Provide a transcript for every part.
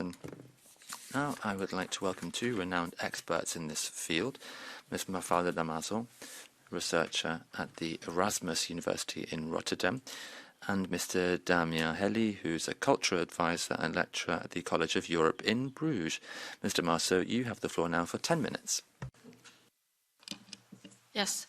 And now I would like to welcome two renowned experts in this field, Ms. Mafalda Damaso, researcher at the Erasmus University in Rotterdam, and Mr. Damien Helly, who's a cultural advisor and lecturer at the College of Europe in Bruges. Mr. Damaso, you have the floor now for 10 minutes. Yes.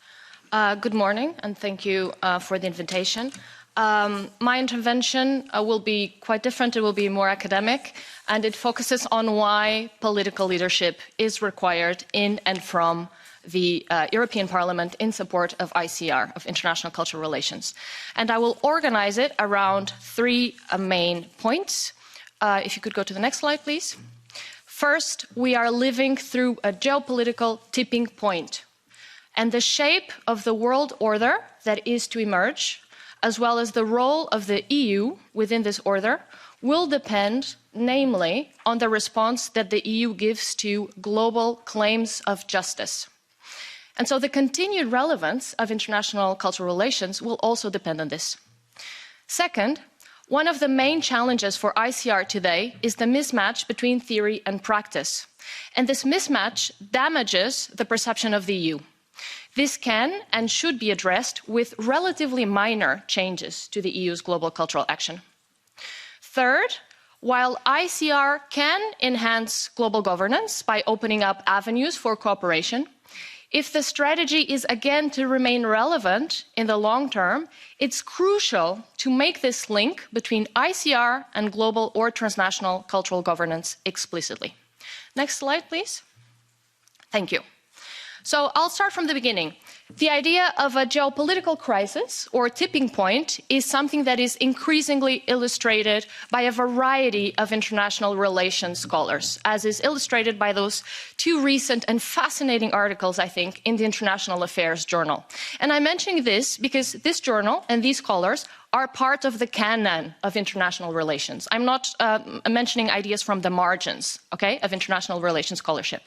Good morning, and thank you for the invitation. My intervention will be quite different. It will be more academic, and it focuses on why political leadership is required in and from the European Parliament in support of ICR, of international cultural relations. And I will organize it around three main points. If you could go to the next slide, please. First, we are living through a geopolitical tipping point, and the shape of the world order that is to emerge, as well as the role of the EU within this order, will depend, namely, on the response that the EU gives to global claims of justice. And so the continued relevance of international cultural relations will also depend on this. Second, one of the main challenges for ICR today is the mismatch between theory and practice. And this mismatch damages the perception of the EU. This can and should be addressed with relatively minor changes to the EU's global cultural action. Third, while ICR can enhance global governance by opening up avenues for cooperation, if the strategy is again to remain relevant in the long term, it's crucial to make this link between ICR and global or transnational cultural governance explicitly. Next slide, please. Thank you. So I'll start from the beginning. The idea of a geopolitical crisis or tipping point is something that is increasingly illustrated by a variety of international relations scholars, as is illustrated by those two recent and fascinating articles, I think, in the International Affairs Journal. And I'm mentioning this because this journal and these scholars are part of the canon of international relations. I'm not mentioning ideas from the margins, okay, of international relations scholarship.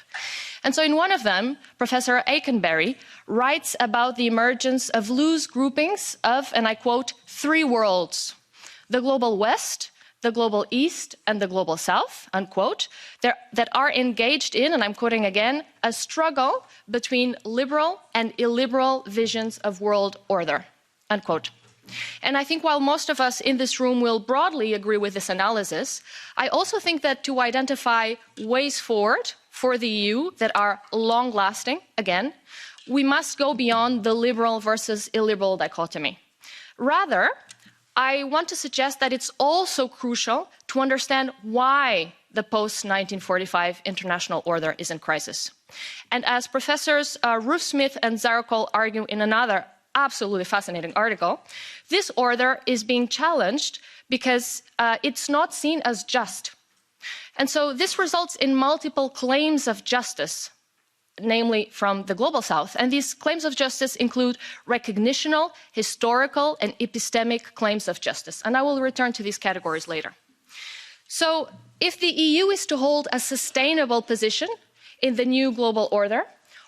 And so in one of them, Professor Aikenberry writes about the emergence of loose groupings of, and I quote, three worlds: the global West, the global East, and the global South, unquote, that are engaged in, and I'm quoting again, a struggle between liberal and illiberal visions of world order, unquote. And I think while most of us in this room will broadly agree with this analysis, I also think that to identify ways forward for the EU that are long-lasting, again, we must go beyond the liberal versus illiberal dichotomy. Rather, I want to suggest that it's also crucial to understand why the post-1945 international order is in crisis. And as Professors Ruth Smith and Zarakol argue in another absolutely fascinating article, this order is being challenged because it's not seen as just. And so this results in multiple claims of justice, namely from the global South. And these claims of justice include recognitional, historical, and epistemic claims of justice. And I will return to these categories later. So if the EU is to hold a sustainable position in the new global order,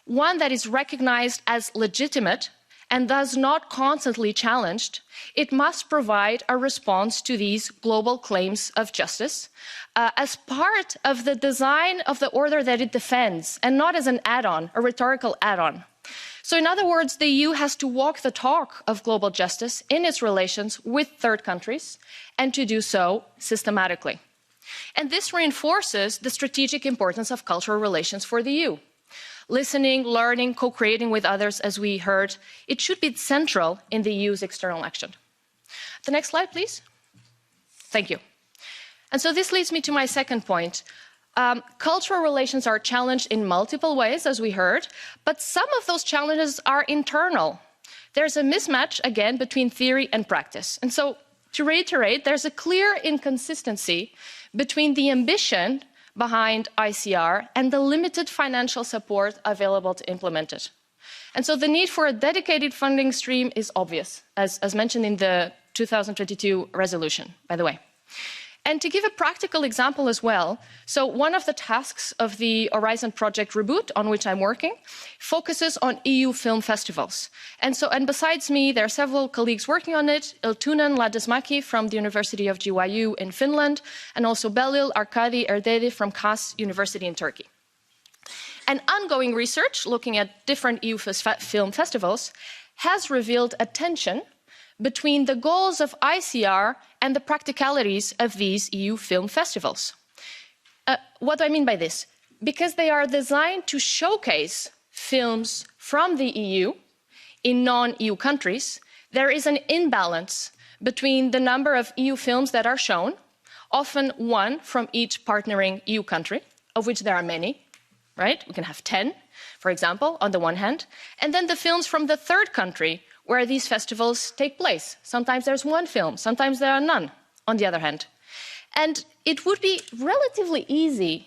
one that is recognized as legitimate and thus not constantly challenged, it must provide a response to these global claims of justice as part of the design of the order that it defends, and not as an add-on, a rhetorical add-on. So in other words, the EU has to walk the talk of global justice in its relations with third countries, and to do so systematically. And this reinforces the strategic importance of cultural relations for the EU. Listening, learning, co-creating with others, as we heard, it should be central in the EU's external action. The next slide, please. Thank you. And so this leads me to my second point. Cultural relations are challenged in multiple ways, as we heard, but some of those challenges are internal. There's a mismatch, again, between theory and practice. And so, to reiterate, there's a clear inconsistency between the ambition behind ICR and the limited financial support available to implement it. And so the need for a dedicated funding stream is obvious, as mentioned in the 2022 resolution, by the way. And to give a practical example as well, so one of the tasks of the Horizon Project Reboot, on which I'm working, focuses on EU film festivals. And besides me, there are several colleagues working on it, Iltunen Ladismäki from the University of GYU in Finland, and also Belil Arkadi Erdedi from KAS University in Turkey. And ongoing research looking at different EU film festivals has revealed a tension between the goals of ICR and the practicalities of these EU film festivals. What do I mean by this? Because they are designed to showcase films from the EU in non-EU countries, there is an imbalance between the number of EU films that are shown, often one from each partnering EU country, of which there are many, right? We can have 10, for example, on the one hand, and then the films from the third country where these festivals take place. Sometimes there's one film, sometimes there are none, on the other hand. And it would be relatively easy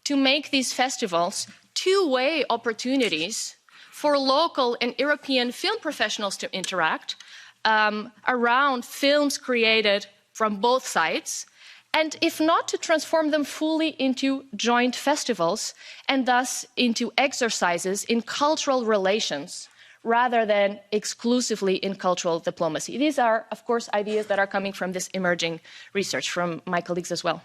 to make these festivals two-way opportunities for local and European film professionals to interact around films created from both sides, and if not, to transform them fully into joint festivals and thus into exercises in cultural relations rather than exclusively in cultural diplomacy. These are, of course, ideas that are coming from this emerging research from my colleagues as well.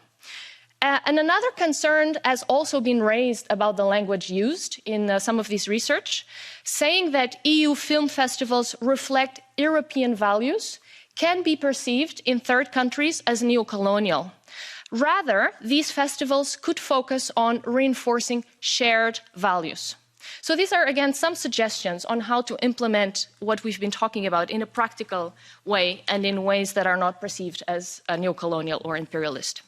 And another concern has also been raised about the language used in some of this research, saying that EU film festivals reflect European values can be perceived in third countries as neo-colonial. Rather, these festivals could focus on reinforcing shared values. So these are, again, some suggestions on how to implement what we've been talking about in a practical way and in ways that are not perceived as neo-colonial or imperialist.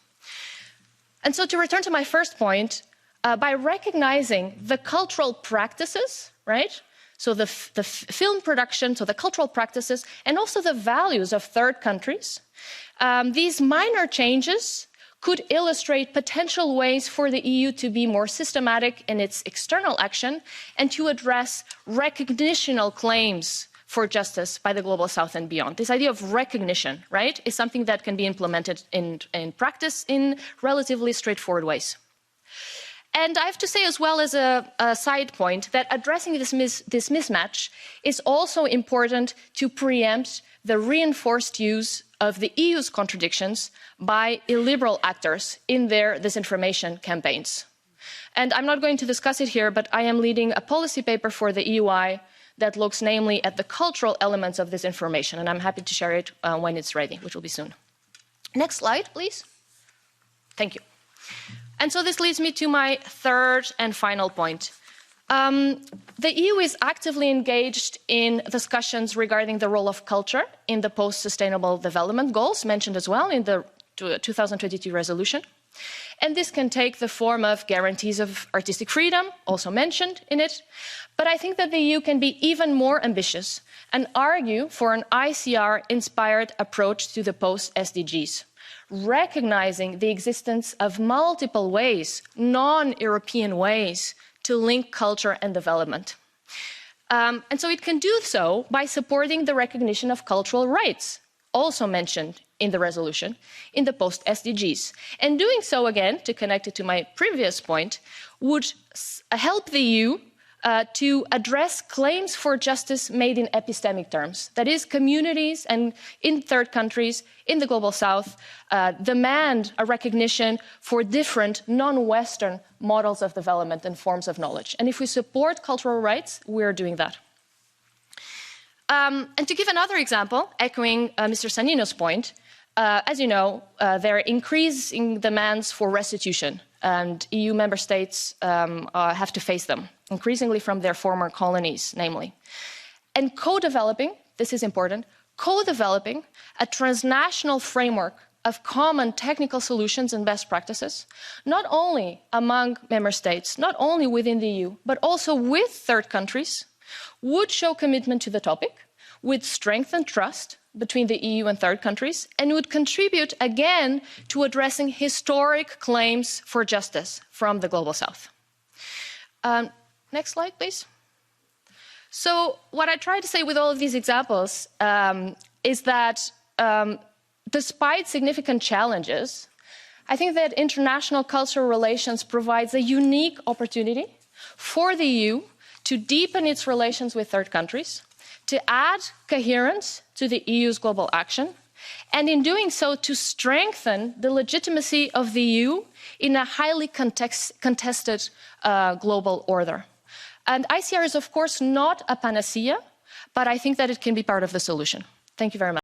And so to return to my first point, by recognizing the cultural practices, right? So the film production, so the cultural practices, and also the values of third countries, these minor changes could illustrate potential ways for the EU to be more systematic in its external action and to address recognitional claims for justice by the Global South and beyond. This idea of recognition, right, is something that can be implemented in practice in relatively straightforward ways. And I have to say as well as a side point that addressing this mismatch is also important to preempt the reinforced use of the EU's contradictions by illiberal actors in their disinformation campaigns. And I'm not going to discuss it here, but I am leading a policy paper for the EUI that looks namely at the cultural elements of this information, and I'm happy to share it when it's ready, which will be soon. Next slide, please. Thank you. And so this leads me to my third and final point. The EU is actively engaged in discussions regarding the role of culture in the post-sustainable development goals mentioned as well in the 2022 resolution. And this can take the form of guarantees of artistic freedom, also mentioned in it. But I think that the EU can be even more ambitious and argue for an ICR-inspired approach to the post-SDGs, recognizing the existence of multiple ways, non-European ways, to link culture and development. And so it can do so by supporting the recognition of cultural rights, also mentioned in the resolution, in the post-SDGs. And doing so, again, to connect it to my previous point, would help the EU to address claims for justice made in epistemic terms. That is, communities and in third countries, in the Global South, demand a recognition for different non-Western models of development and forms of knowledge. And if we support cultural rights, we're doing that. And to give another example, echoing Mr. Sanino's point, as you know, there are increasing demands for restitution, and EU member states have to face them, increasingly from their former colonies, namely. And co-developing, this is important, co-developing a transnational framework of common technical solutions and best practices, not only among member states, not only within the EU, but also with third countries, would show commitment to the topic, would strengthen trust between the EU and third countries, and would contribute again to addressing historic claims for justice from the Global South. Next slide, please. So what I try to say with all of these examples is that despite significant challenges, I think that international cultural relations provides a unique opportunity for the EU to deepen its relations with third countries, to add coherence to the EU's global action, and in doing so to strengthen the legitimacy of the EU in a highly contested global order. And ICR is, of course, not a panacea, but I think that it can be part of the solution. Thank you very much.